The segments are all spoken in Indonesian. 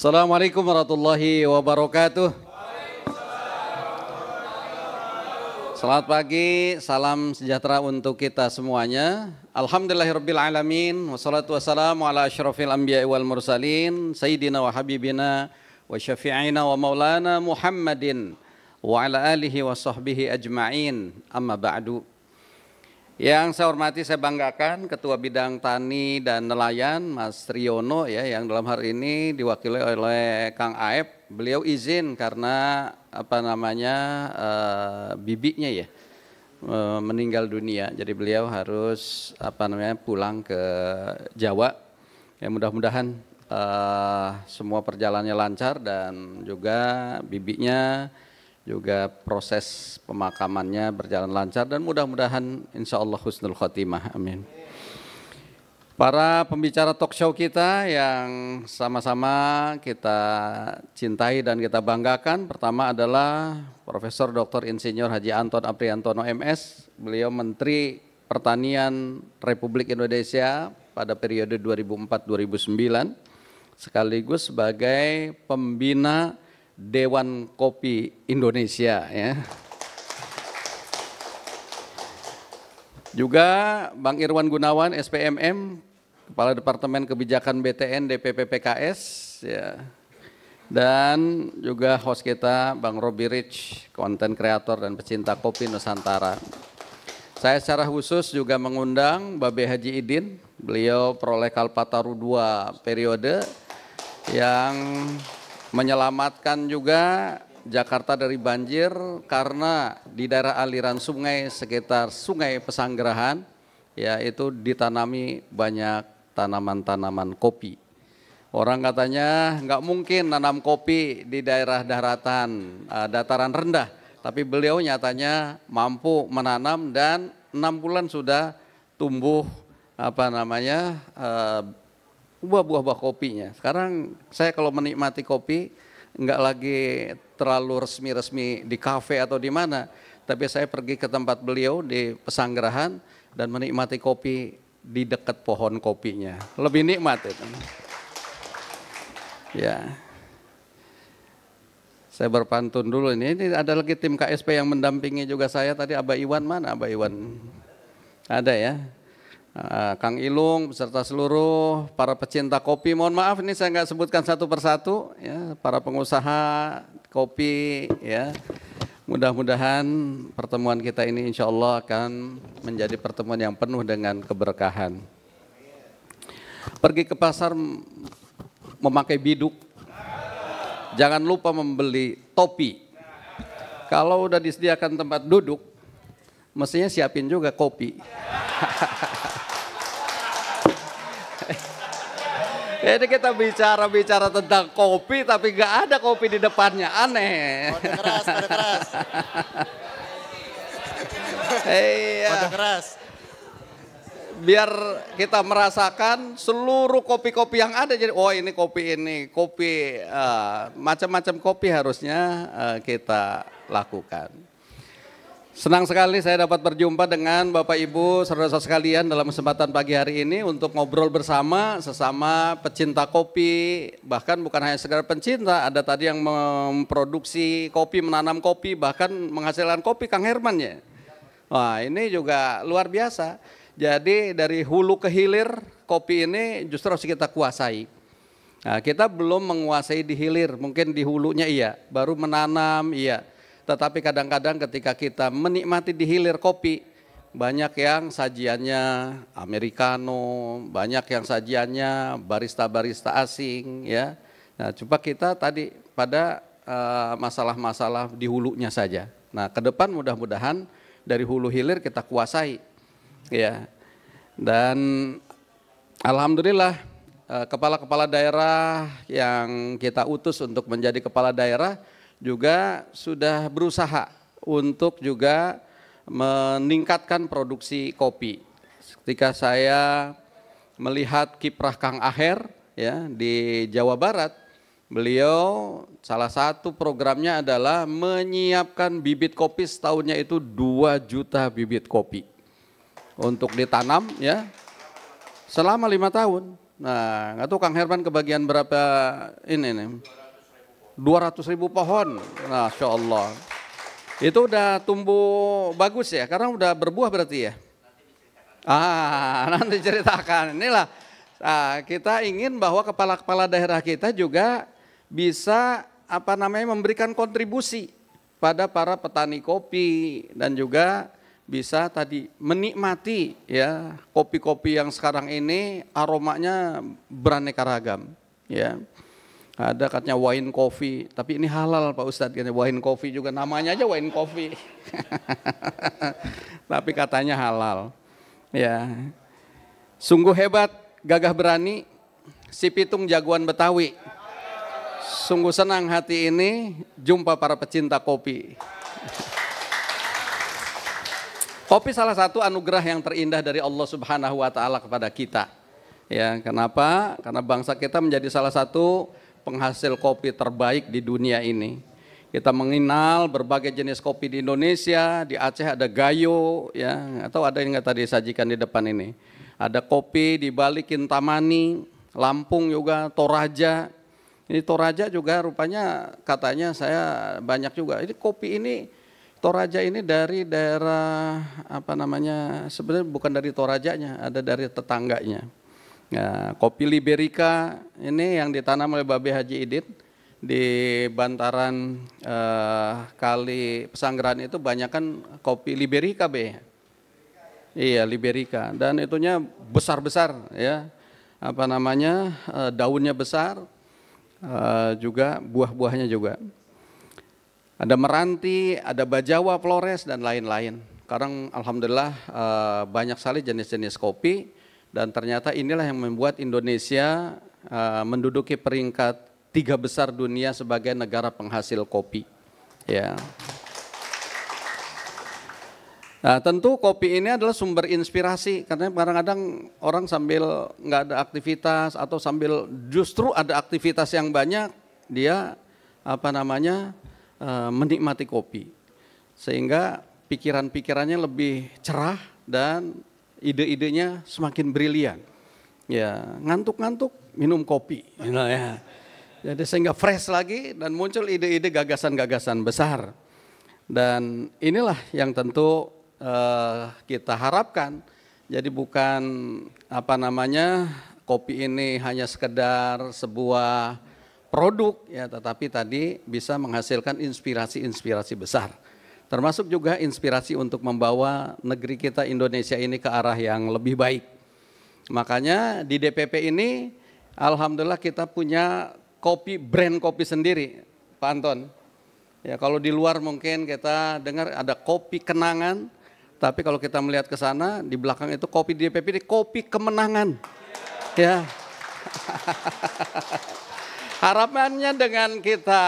Assalamualaikum warahmatullahi wabarakatuh. Selamat pagi, salam sejahtera untuk kita semuanya. Alhamdulillahirabbil alamin, wassalatu wassalamu ala asyrafil anbiya'i wal mursalin, sayyidina wa habibina wa syafi'ina wa maulana Muhammadin wa ala alihi wa sahbihi ajma'in. Amma ba'du. Yang saya hormati, saya banggakan Ketua Bidang Tani dan Nelayan Mas Riono ya, yang dalam hari ini diwakili oleh Kang Aep. Beliau izin karena bibinya ya meninggal dunia. Jadi beliau harus pulang ke Jawa. Ya, mudah-mudahan semua perjalanannya lancar dan juga bibinya juga proses pemakamannya berjalan lancar dan mudah-mudahan insya Allah husnul khotimah, amin. Para pembicara talk show kita yang sama-sama kita cintai dan kita banggakan, pertama adalah Profesor Dr. Insinyur Haji Anton Apriantono MS, beliau Menteri Pertanian Republik Indonesia pada periode 2004-2009, sekaligus sebagai pembina Dewan Kopi Indonesia ya. Juga Bang Irwan Gunawan SPMM, Kepala Departemen Kebijakan BTN DPP PKS ya. Dan juga host kita Bang Robi Rich, konten kreator dan pecinta kopi Nusantara. Saya secara khusus juga mengundang Babe Haji Idin, beliau peroleh Kalpataru 2 periode yang menyelamatkan juga Jakarta dari banjir karena di daerah aliran sungai sekitar Sungai Pesanggerahan ya itu ditanami banyak tanaman-tanaman kopi. Orang katanya nggak mungkin nanam kopi di daerah daratan, dataran rendah, tapi beliau nyatanya mampu menanam dan 6 bulan sudah tumbuh buah-buah kopinya. Sekarang saya kalau menikmati kopi enggak lagi terlalu resmi-resmi di kafe atau di mana, tapi saya pergi ke tempat beliau di Pesanggerahan dan menikmati kopi di dekat pohon kopinya. Lebih nikmat itu. Ya. Saya berpantun dulu ini ada lagi tim KSP yang mendampingi juga saya tadi. Abah Iwan mana? Abah Iwan ada ya. Kang Ilung beserta seluruh para pecinta kopi, mohon maaf ini saya nggak sebutkan satu persatu ya, para pengusaha kopi ya. Mudah-mudahan pertemuan kita ini insya Allah akan menjadi pertemuan yang penuh dengan keberkahan. Pergi ke pasar memakai biduk, jangan lupa membeli topi. Kalau udah disediakan tempat duduk, mestinya siapin juga kopi. Ini kita bicara tentang kopi tapi nggak ada kopi di depannya, aneh. Kode keras, kode keras. Kode keras. Biar kita merasakan seluruh kopi-kopi yang ada. Jadi ini kopi macam-macam kopi harusnya kita lakukan. Senang sekali saya dapat berjumpa dengan Bapak Ibu saudara-saudara sekalian dalam kesempatan pagi hari ini untuk ngobrol bersama sesama pecinta kopi, bahkan bukan hanya sekedar pencinta, ada tadi yang memproduksi kopi, menanam kopi, bahkan menghasilkan kopi, Kang Herman ya. Wah, ini juga luar biasa. Jadi dari hulu ke hilir kopi ini justru harus kita kuasai. Nah, kita belum menguasai di hilir, mungkin di hulunya iya, baru menanam iya. Tetapi kadang-kadang ketika kita menikmati di hilir kopi, banyak yang sajiannya Americano, banyak yang sajiannya barista-barista asing ya. Nah, coba kita tadi pada masalah-masalah di hulunya saja. Nah, ke depan mudah-mudahan dari hulu hilir kita kuasai ya. Dan alhamdulillah kepala-kepala daerah yang kita utus untuk menjadi kepala daerah juga sudah berusaha untuk juga meningkatkan produksi kopi. Ketika saya melihat kiprah Kang Aher ya di Jawa Barat, beliau salah satu programnya adalah menyiapkan bibit kopi setahunnya itu 2 juta bibit kopi untuk ditanam ya selama 5 tahun. Nah, nggak tahu Kang Herman kebagian berapa ini nih? 200.000 pohon. Masya Allah. Itu udah tumbuh bagus ya, karena udah berbuah berarti ya? Nanti ceritakan. Inilah kita ingin bahwa kepala-kepala daerah kita juga bisa memberikan kontribusi pada para petani kopi dan juga bisa tadi menikmati ya kopi-kopi yang sekarang ini aromanya beraneka ragam ya. Ada katanya wine coffee, tapi ini halal Pak Ustadz, wine coffee juga namanya aja wine coffee. Tapi katanya halal. Ya. Sungguh hebat, gagah berani, si Pitung jagoan Betawi. Sungguh senang hati ini jumpa para pecinta kopi. Kopi salah satu anugerah yang terindah dari Allah Subhanahu wa taala kepada kita. Ya, kenapa? Karena bangsa kita menjadi salah satu penghasil kopi terbaik di dunia ini. Kita mengenal berbagai jenis kopi di Indonesia, di Aceh ada Gayo, ya, atau ada yang tadi disajikan di depan ini. Ada kopi di Bali Kintamani, Lampung juga Toraja. Ini Toraja juga rupanya katanya saya banyak juga. Ini kopi ini Toraja ini dari daerah sebenarnya bukan dari Torajanya, ada dari tetangganya. Nah, kopi Liberica ini yang ditanam oleh Babe Haji Idit di bantaran Kali Pesanggerahan itu banyak kan kopi Liberica Be. Iya Liberica dan itunya besar-besar ya. Daunnya besar, juga buah-buahnya juga. Ada Meranti, ada Bajawa Flores dan lain-lain. Sekarang alhamdulillah banyak sekali jenis-jenis kopi. Dan ternyata inilah yang membuat Indonesia menduduki peringkat 3 besar dunia sebagai negara penghasil kopi. Ya. Nah, tentu kopi ini adalah sumber inspirasi karena kadang-kadang orang sambil nggak ada aktivitas atau sambil justru ada aktivitas yang banyak dia menikmati kopi sehingga pikiran-pikirannya lebih cerah dan ide-idenya semakin brilian. Ya, ngantuk-ngantuk minum kopi. Ya. Jadi sehingga fresh lagi dan muncul ide-ide gagasan-gagasan besar. Dan inilah yang tentu kita harapkan. Jadi bukan kopi ini hanya sekedar sebuah produk ya, tetapi tadi bisa menghasilkan inspirasi-inspirasi besar. Termasuk juga inspirasi untuk membawa negeri kita Indonesia ini ke arah yang lebih baik. Makanya di DPP ini alhamdulillah kita punya brand kopi sendiri, Pak Anton. Ya kalau di luar mungkin kita dengar ada kopi kenangan, tapi kalau kita melihat ke sana di belakang itu kopi di DPP ini kopi kemenangan. Ya. Harapannya dengan kita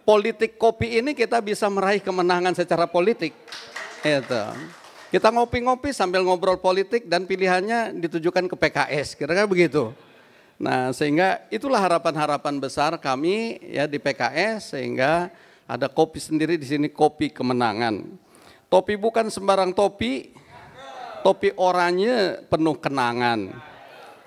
politik kopi ini kita bisa meraih kemenangan secara politik. Itu. Kita ngopi-ngopi sambil ngobrol politik dan pilihannya ditujukan ke PKS, kira-kira begitu. Nah, sehingga itulah harapan-harapan besar kami ya di PKS sehingga ada kopi sendiri di sini kopi kemenangan. Topi bukan sembarang topi oranye penuh kenangan.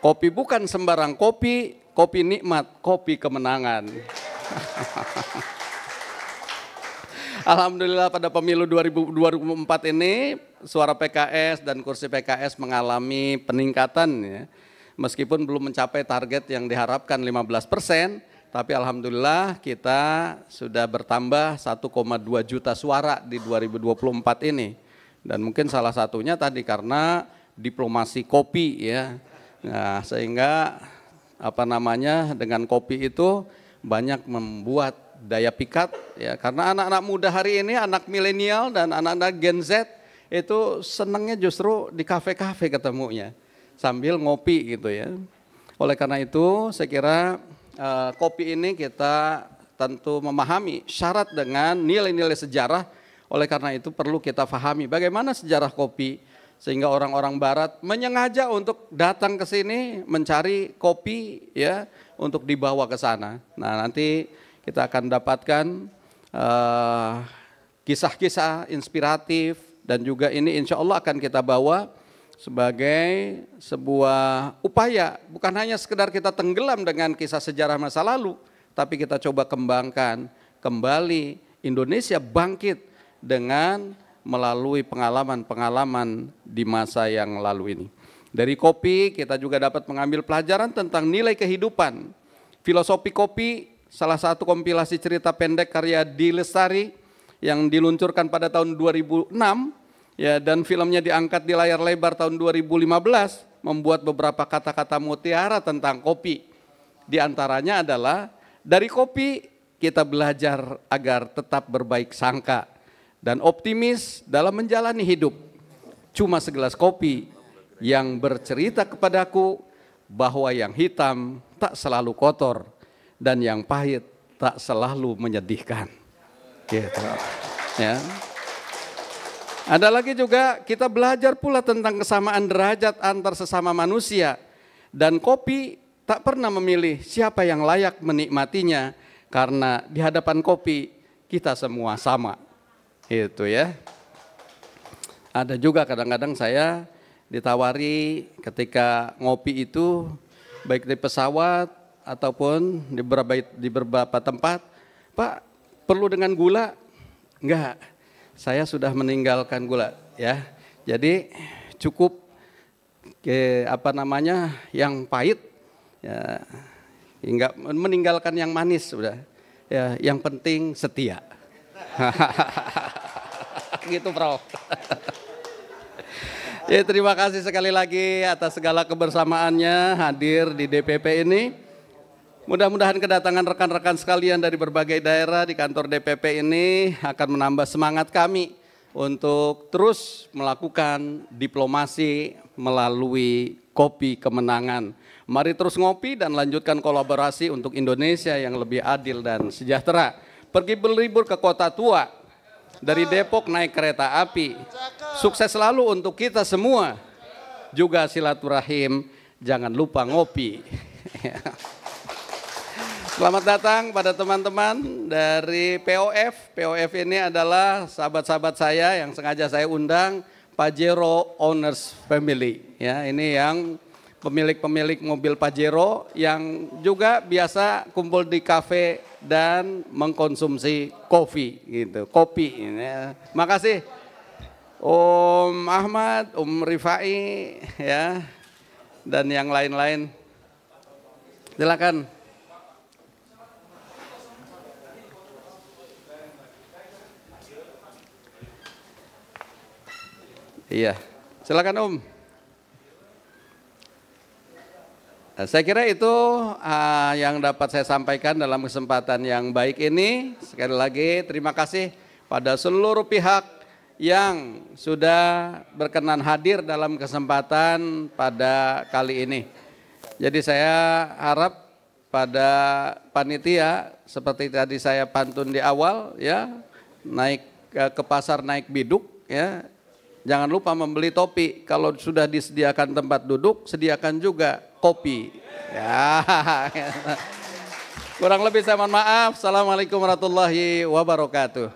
Kopi bukan sembarang kopi nikmat, kopi kemenangan. Alhamdulillah pada pemilu 2004 ini suara PKS dan kursi PKS mengalami peningkatan ya. Meskipun belum mencapai target yang diharapkan 15%, tapi alhamdulillah kita sudah bertambah 1,2 juta suara di 2024 ini. Dan mungkin salah satunya tadi karena diplomasi kopi ya. Nah, sehingga dengan kopi itu banyak membuat daya pikat ya, karena anak-anak muda hari ini, anak milenial dan anak-anak Gen Z itu senangnya justru di kafe-kafe ketemunya sambil ngopi gitu ya. Oleh karena itu saya kira kopi ini kita tentu memahami syarat dengan nilai-nilai sejarah. Oleh karena itu perlu kita pahami bagaimana sejarah kopi sehingga orang-orang barat menyengaja untuk datang ke sini mencari kopi ya untuk dibawa ke sana. Nah, nanti kita akan dapatkan kisah-kisah inspiratif dan juga ini insya Allah akan kita bawa sebagai sebuah upaya, bukan hanya sekedar kita tenggelam dengan kisah sejarah masa lalu, tapi kita coba kembangkan kembali Indonesia bangkit dengan melalui pengalaman-pengalaman di masa yang lalu ini. Dari kopi kita juga dapat mengambil pelajaran tentang nilai kehidupan. Filosofi kopi, salah satu kompilasi cerita pendek karya D. Lestari yang diluncurkan pada tahun 2006, ya, dan filmnya diangkat di layar lebar tahun 2015, membuat beberapa kata-kata mutiara tentang kopi. Di antaranya adalah, dari kopi kita belajar agar tetap berbaik sangka dan optimis dalam menjalani hidup. Cuma segelas kopi yang bercerita kepadaku bahwa yang hitam tak selalu kotor dan yang pahit tak selalu menyedihkan. Gitu. Ya. Ada lagi juga kita belajar pula tentang kesamaan derajat antar sesama manusia, dan kopi tak pernah memilih siapa yang layak menikmatinya, karena di hadapan kopi kita semua sama. Itu ya. Ada juga kadang-kadang saya ditawari ketika ngopi itu, baik di pesawat ataupun di beberapa tempat, Pak, perlu dengan gula? Enggak, saya sudah meninggalkan gula ya. Jadi cukup yang pahit ya, enggak meninggalkan yang manis sudah. Ya, yang penting setia. Gitu, Prof. Ya, terima kasih sekali lagi atas segala kebersamaannya hadir di DPP ini. Mudah-mudahan kedatangan rekan-rekan sekalian dari berbagai daerah di kantor DPP ini akan menambah semangat kami untuk terus melakukan diplomasi melalui kopi kemenangan. Mari terus ngopi dan lanjutkan kolaborasi untuk Indonesia yang lebih adil dan sejahtera. Pergi berlibur ke kota tua. Dari Depok naik kereta api. Sukses selalu untuk kita semua. Juga silaturahim, jangan lupa ngopi. Selamat datang pada teman-teman dari POF. POF ini adalah sahabat-sahabat saya yang sengaja saya undang, Pajero Owners Family. Ya, ini yang pemilik-pemilik mobil Pajero yang juga biasa kumpul di kafe dan mengkonsumsi kopi gitu. Kopi ya. Makasih Om Ahmad, Om Rifai ya, dan yang lain-lain. Silakan. Iya, silakan Om. Saya kira itu yang dapat saya sampaikan dalam kesempatan yang baik ini. Sekali lagi terima kasih pada seluruh pihak yang sudah berkenan hadir dalam kesempatan pada kali ini. Jadi saya harap pada panitia seperti tadi saya pantun di awal ya, naik ke pasar naik biduk ya. Jangan lupa membeli topi. Kalau sudah disediakan tempat duduk, sediakan juga kopi. Ya. Kurang lebih saya mohon maaf. Assalamualaikum warahmatullahi wabarakatuh.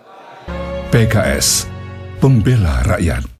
PKS, pembela rakyat.